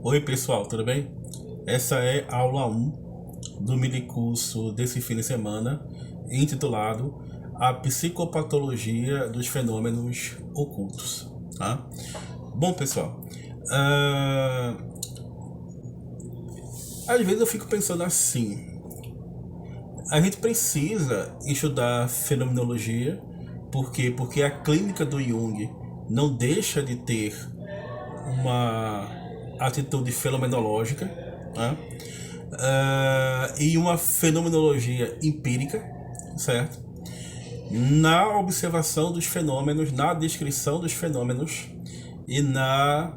Oi pessoal, tudo bem? Essa é a aula um do minicurso desse fim de semana, intitulado A Psicopatologia dos Fenômenos Ocultos. Tá? Bom pessoal, ah, às vezes eu fico pensando assim, a gente precisa estudar fenomenologia, por quê? Porque a clínica do Jung não deixa de ter uma atitude fenomenológica, né? E uma fenomenologia empírica, certo? Na observação dos fenômenos, na descrição dos fenômenos e na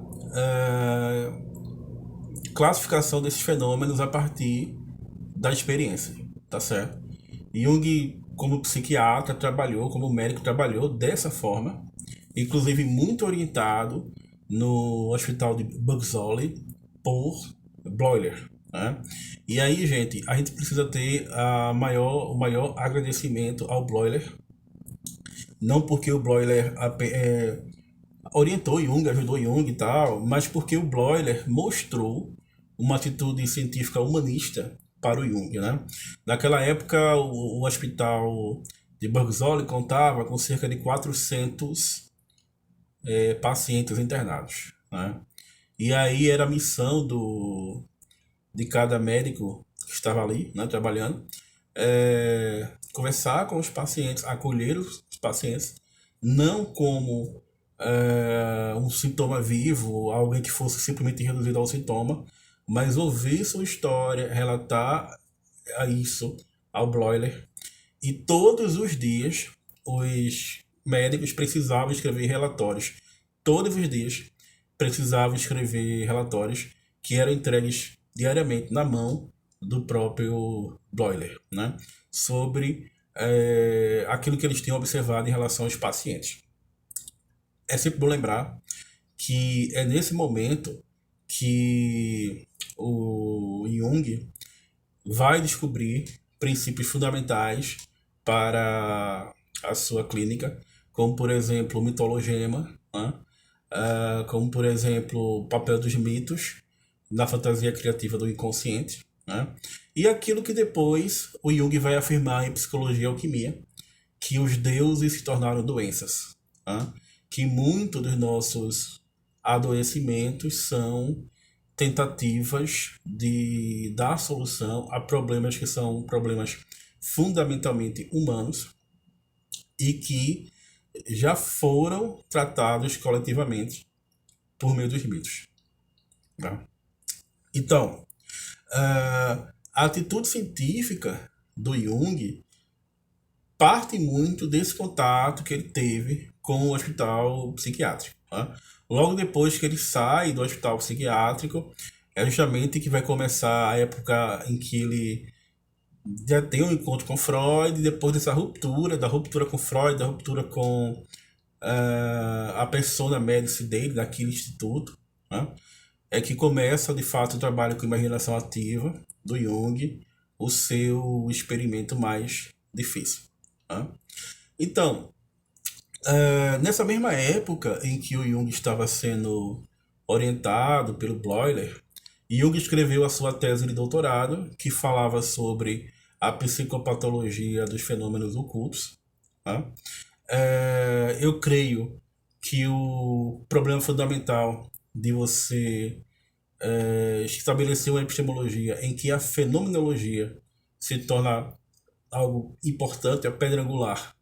classificação desses fenômenos a partir da experiência, tá certo? Jung, como psiquiatra, trabalhou, como médico, trabalhou dessa forma, inclusive muito orientado no hospital de Buxley por Bleuler, né? E aí, gente, a gente precisa ter o maior agradecimento ao Bleuler, não porque o Bleuler orientou Jung, ajudou Jung e tal, mas porque o Bleuler mostrou uma atitude científica humanista para o Jung, né? Naquela época, o hospital de Buxley contava com cerca de 400 pacientes internados, né? E aí era a missão de cada médico que estava ali, né, trabalhando, conversar com os pacientes, acolher os pacientes, não como um sintoma vivo, alguém que fosse simplesmente reduzido ao sintoma, mas ouvir sua história, relatar a isso ao Bleuler. E todos os dias os médicos precisavam escrever relatórios. Todos os dias precisavam escrever relatórios que eram entregues diariamente na mão do próprio Bleuler, né? Sobre aquilo que eles tinham observado em relação aos pacientes. É sempre bom lembrar que é nesse momento que o Jung vai descobrir princípios fundamentais para a sua clínica, como por exemplo o mitologema, né? Como por exemplo o papel dos mitos na fantasia criativa do inconsciente, né? E aquilo que depois o Jung vai afirmar em Psicologia e Alquimia, que os deuses se tornaram doenças, né? Que muitos dos nossos adoecimentos são tentativas de dar solução a problemas que são problemas fundamentalmente humanos e que já foram tratados coletivamente por meio dos mitos. Tá? Então, a atitude científica do Jung parte muito desse contato que ele teve com o hospital psiquiátrico. Tá? Logo depois que ele sai do hospital psiquiátrico, é justamente que vai começar a época em que ele já tem um encontro com Freud, e depois dessa ruptura, da ruptura com Freud, da ruptura com a persona médici dele, daquele instituto, né? É que começa de fato o trabalho com imaginação ativa do Jung, o seu experimento mais difícil. Né? Então, nessa mesma época em que o Jung estava sendo orientado pelo Bleuler, Jung escreveu a sua tese de doutorado, que falava sobre a psicopatologia dos fenômenos ocultos. Tá? Eu creio que o problema fundamental de você estabelecer uma epistemologia em que a fenomenologia se torna algo importante, a pedra angular,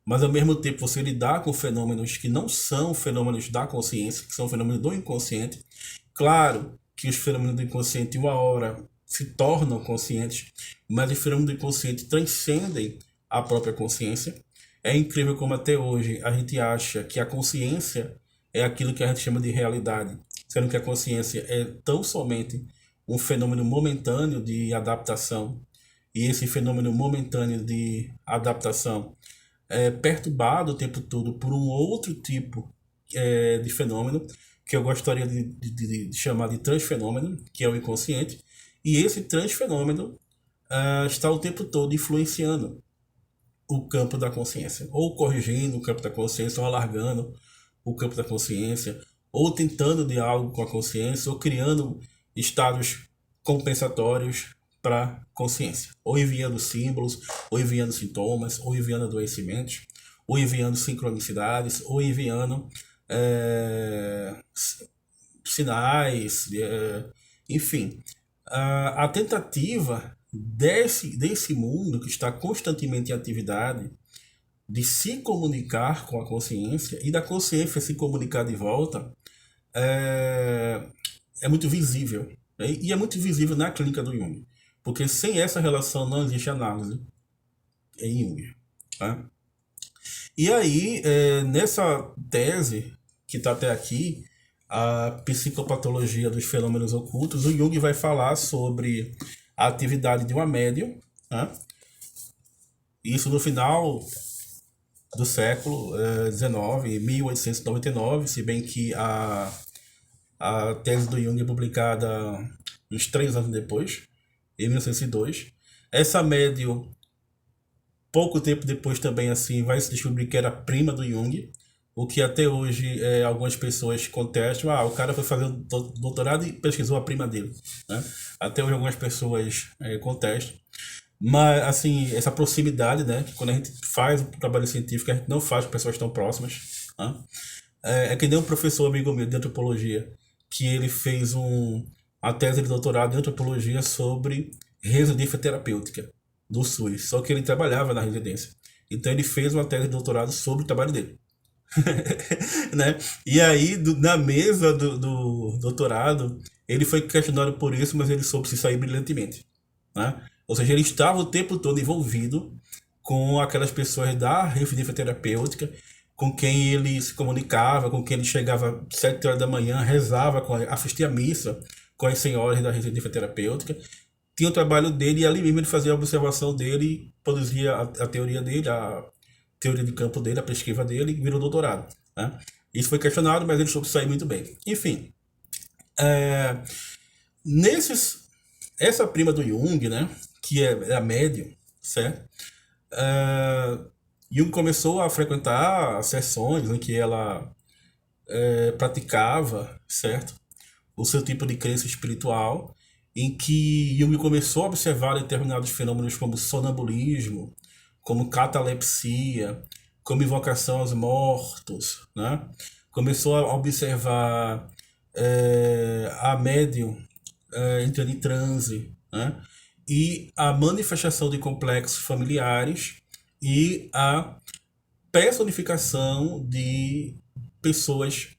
mas ao mesmo tempo você lidar com fenômenos que não são fenômenos da consciência, que são fenômenos do inconsciente. Claro que os fenômenos do inconsciente, uma hora, se tornam conscientes, mas os fenômenos do inconsciente transcendem a própria consciência. É incrível como até hoje a gente acha que a consciência é aquilo que a gente chama de realidade, sendo que a consciência é tão somente um fenômeno momentâneo de adaptação, e esse fenômeno momentâneo de adaptação é perturbado o tempo todo por um outro tipo de fenômeno, que eu gostaria de chamar de transfenômeno, que é o inconsciente, e esse transfenômeno está o tempo todo influenciando o campo da consciência, ou corrigindo o campo da consciência, ou alargando o campo da consciência, ou tentando diálogo com a consciência, ou criando estados compensatórios para a consciência, ou enviando símbolos, ou enviando sintomas, ou enviando adoecimentos, ou enviando sincronicidades, ou enviando é, sinais, enfim. A tentativa desse mundo que está constantemente em atividade de se comunicar com a consciência e da consciência se comunicar de volta é, é muito visível. Né? E é muito visível na clínica do Jung. Porque sem essa relação não existe análise em Jung. Tá? E aí, nessa tese, que está até aqui, a psicopatologia dos fenômenos ocultos, o Jung vai falar sobre a atividade de uma médium, né? Isso no final do século XIX, 1899, se bem que a tese do Jung é publicada uns 3 anos depois, em 1902. Essa médium, pouco tempo depois também assim, vai se descobrir que era prima do Jung, o que até hoje algumas pessoas contestam. O cara foi fazer um doutorado e pesquisou a prima dele. Né? Até hoje algumas pessoas contestam. Mas, assim, essa proximidade, né? Que quando a gente faz um trabalho científico, a gente não faz com pessoas tão próximas. Né? Que nem um professor amigo meu de antropologia, que ele fez uma tese de doutorado em antropologia sobre residência terapêutica do SUS. Só que ele trabalhava na residência. Então ele fez uma tese de doutorado sobre o trabalho dele. Né? E aí, na mesa do doutorado, ele foi questionado por isso, mas ele soube se sair brilhantemente. Né? Ou seja, ele estava o tempo todo envolvido com aquelas pessoas da residência terapêutica, com quem ele se comunicava, com quem ele chegava às 7 horas da manhã, rezava, assistia a missa com as senhoras da residência terapêutica. Tinha o trabalho dele e ali mesmo ele fazia a observação dele, produzia a teoria dele, a teoria de campo dele, a pesquisa dele, e virou doutorado. Né? Isso foi questionado, mas ele soube sair muito bem. Enfim, essa prima do Jung, né, que é a médium, certo? Jung começou a frequentar sessões em que ela praticava, certo? O seu tipo de crença espiritual, em que Jung começou a observar determinados fenômenos como sonambulismo, como catalepsia, como invocação aos mortos, né? Começou a observar a médium entrando em transe, né? E a manifestação de complexos familiares e a personificação de pessoas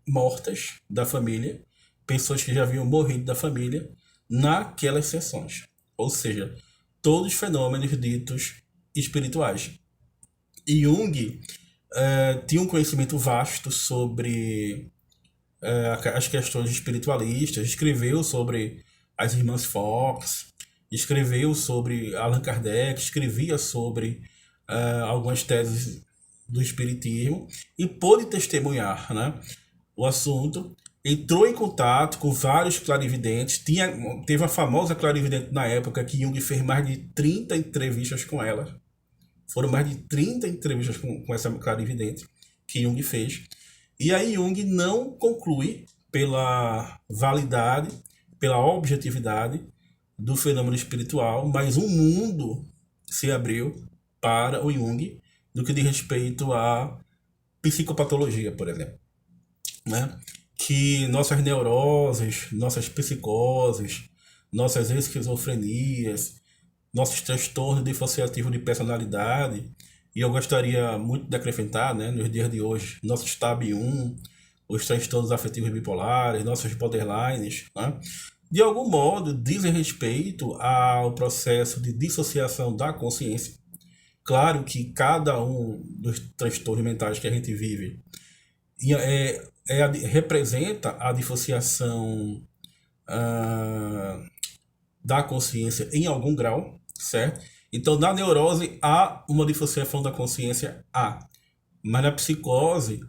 mortas da família, pessoas que já haviam morrido da família, naquelas sessões. Ou seja, todos os fenômenos ditos espirituais. E Jung tinha um conhecimento vasto sobre as questões espiritualistas, escreveu sobre as irmãs Fox, escreveu sobre Allan Kardec, escrevia sobre algumas teses do espiritismo e pôde testemunhar, né, o assunto. Entrou em contato com vários clarividentes, teve a famosa clarividente na época que Jung fez mais de 30 entrevistas com ela. Foram mais de 30 entrevistas com essa clarividente que Jung fez. E aí Jung não conclui pela validade, pela objetividade do fenômeno espiritual, mas um mundo se abriu para o Jung no que diz respeito à psicopatologia, por exemplo. Né? Que nossas neuroses, nossas psicoses, nossas esquizofrenias, nossos transtornos dissociativos de personalidade, e eu gostaria muito de acrescentar, né, nos dias de hoje, nossos TAB1, os transtornos afetivos bipolares, nossos borderlines, né, de algum modo dizem respeito ao processo de dissociação da consciência. Claro que cada um dos transtornos mentais que a gente vive representa a dissociação da consciência em algum grau, certo? Então, na neurose, há uma dissociação da consciência, mas na psicose,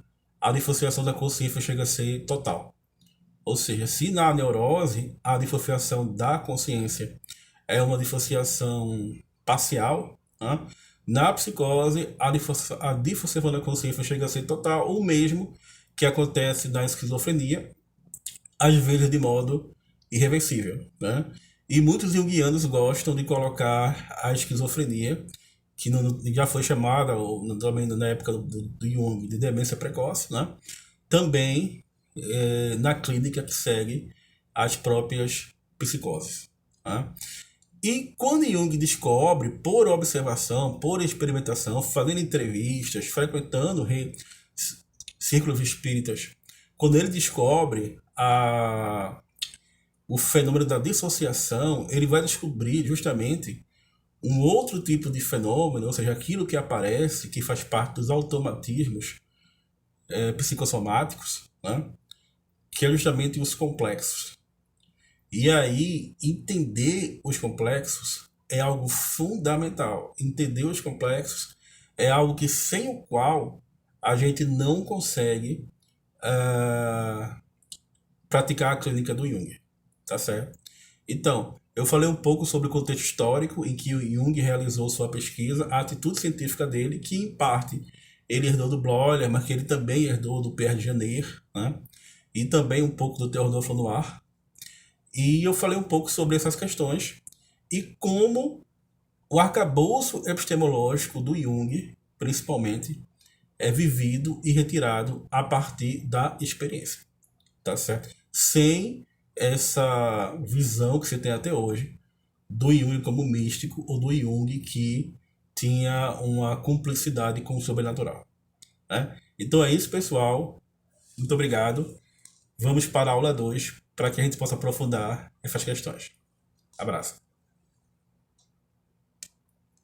a dissociação da consciência chega a ser total. Ou seja, se na neurose, a dissociação da consciência é uma dissociação parcial, né? Na psicose, a dissociação da consciência chega a ser total, ou mesmo que acontece na esquizofrenia, às vezes de modo irreversível, né? E muitos junguianos gostam de colocar a esquizofrenia, que já foi chamada, também na época do Jung, de demência precoce, né? Também na clínica que segue as próprias psicoses, né? E quando Jung descobre, por observação, por experimentação, fazendo entrevistas, frequentando círculos espíritas, quando ele descobre o fenômeno da dissociação, ele vai descobrir justamente um outro tipo de fenômeno, ou seja, aquilo que aparece, que faz parte dos automatismos psicossomáticos, né? Que é justamente os complexos. E aí, entender os complexos é algo fundamental. Entender os complexos é algo que sem o qual a gente não consegue praticar a clínica do Jung, tá certo? Então, eu falei um pouco sobre o contexto histórico em que o Jung realizou sua pesquisa, a atitude científica dele, que em parte ele herdou do Bloyer, mas que ele também herdou do Pierre Janet, né? E também um pouco do Theodore Lenoir. E eu falei um pouco sobre essas questões e como o arcabouço epistemológico do Jung, principalmente, é vivido e retirado a partir da experiência, tá certo? Sem essa visão que se tem até hoje do Jung como místico ou do Jung que tinha uma cumplicidade com o sobrenatural, né? Então é isso, pessoal. Muito obrigado. Vamos para a aula 2 para que a gente possa aprofundar essas questões. Abraço.